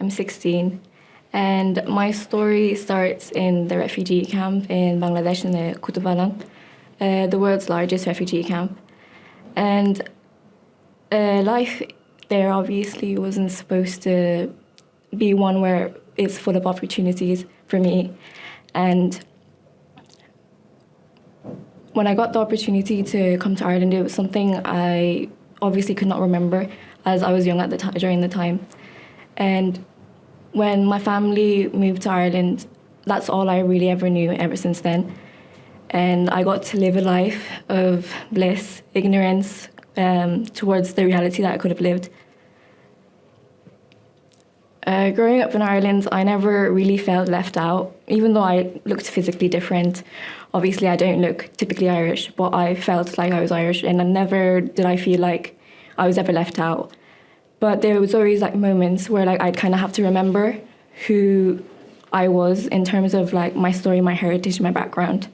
I'm 16, and my story starts in the refugee camp in Bangladesh in the Kutupalong, the world's largest refugee camp. And life there obviously wasn't supposed to be one where it's full of opportunities for me. And when I got the opportunity to come to Ireland, it was something I obviously could not remember, as I was young at the time, during the time. And when my family moved to Ireland, that's all I really ever knew ever since then. And I got to live a life of bliss, ignorance, towards the reality that I could have lived. Growing up in Ireland, I never really felt left out, even though I looked physically different. Obviously, I don't look typically Irish, but I felt like I was Irish, and never did I feel like I was ever left out. But there was always moments where I'd kind of have to remember who I was in terms of my story, my heritage, my background.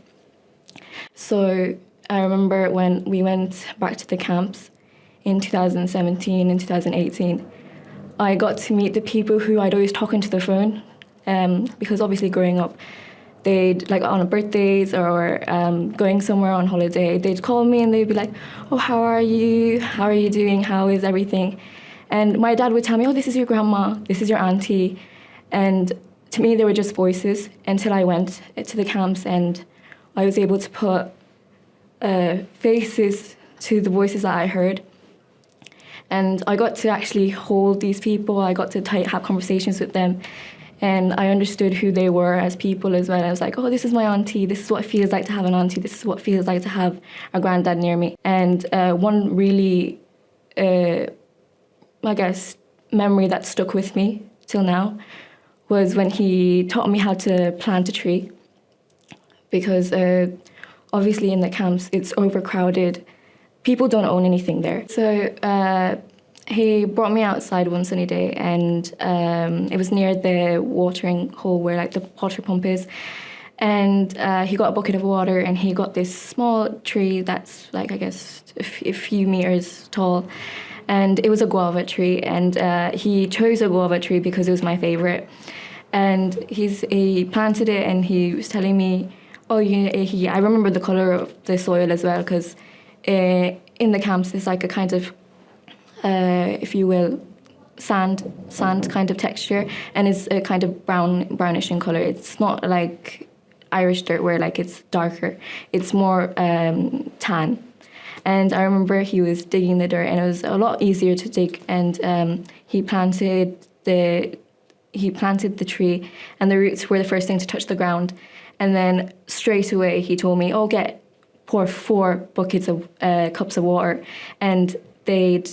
So I remember when we went back to the camps in 2017 and 2018, I got to meet the people who I'd always talk into the phone, because obviously growing up, they'd on birthdays or going somewhere on holiday, they'd call me and they'd be like, "Oh, how are you? How are you doing? How is everything?" And my dad would tell me, "Oh, this is your grandma, this is your auntie." And to me, they were just voices until I went to the camps and I was able to put faces to the voices that I heard. And I got to actually hold these people. I got to have conversations with them. And I understood who they were as people as well. I was like, "Oh, this is my auntie. This is what it feels like to have an auntie. This is what it feels like to have a granddad near me." And one really, memory that stuck with me till now was when he taught me how to plant a tree. Because obviously in the camps, it's overcrowded. People don't own anything there. So he brought me outside one sunny day, and it was near the watering hole where the water pump is. And he got a bucket of water, and he got this small tree that's a few meters tall. And it was a guava tree, and he chose a guava tree because it was my favorite. And he planted it, and he was telling me, I remember the color of the soil as well, because in the camps there's a kind of, if you will, sand kind of texture, and it's a kind of brownish in color. It's not like Irish dirt where it's darker. It's more tan. And I remember he was digging the dirt, and it was a lot easier to dig. And he planted the tree, and the roots were the first thing to touch the ground. And then straight away he told me, "Oh, pour 4 buckets of cups of water," and they'd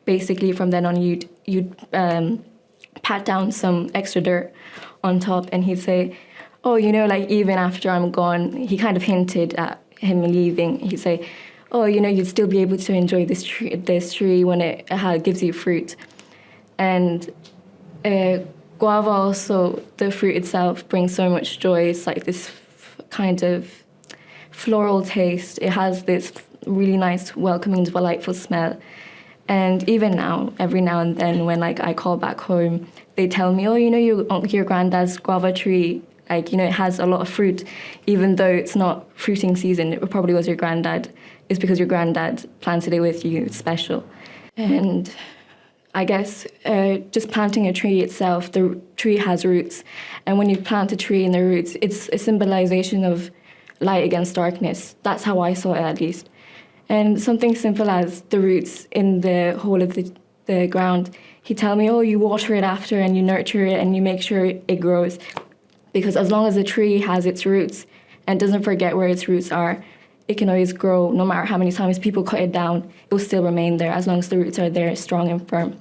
basically from then on you'd pat down some extra dirt on top, and he'd say, "Oh, even after I'm gone," he kind of hinted at him leaving. He'd say, "Oh, you'd still be able to enjoy this tree when it gives you fruit." And guava also, the fruit itself, brings so much joy. It's this kind of floral taste. It has this really nice, welcoming, delightful smell. And even now, every now and then when I call back home, they tell me, "Oh, your granddad's guava tree, it has a lot of fruit, even though it's not fruiting season. It probably was your granddad. It's because your granddad planted it with you. It's special." And I guess just planting a tree itself, the tree has roots. And when you plant a tree in the roots, it's a symbolization of light against darkness. That's how I saw it, at least. And something simple as the roots in the hole of the ground, he'd tell me, "Oh, you water it after, and you nurture it, and you make sure it grows." Because as long as the tree has its roots and doesn't forget where its roots are, it can always grow. No matter how many times people cut it down, it will still remain there as long as the roots are there, strong and firm.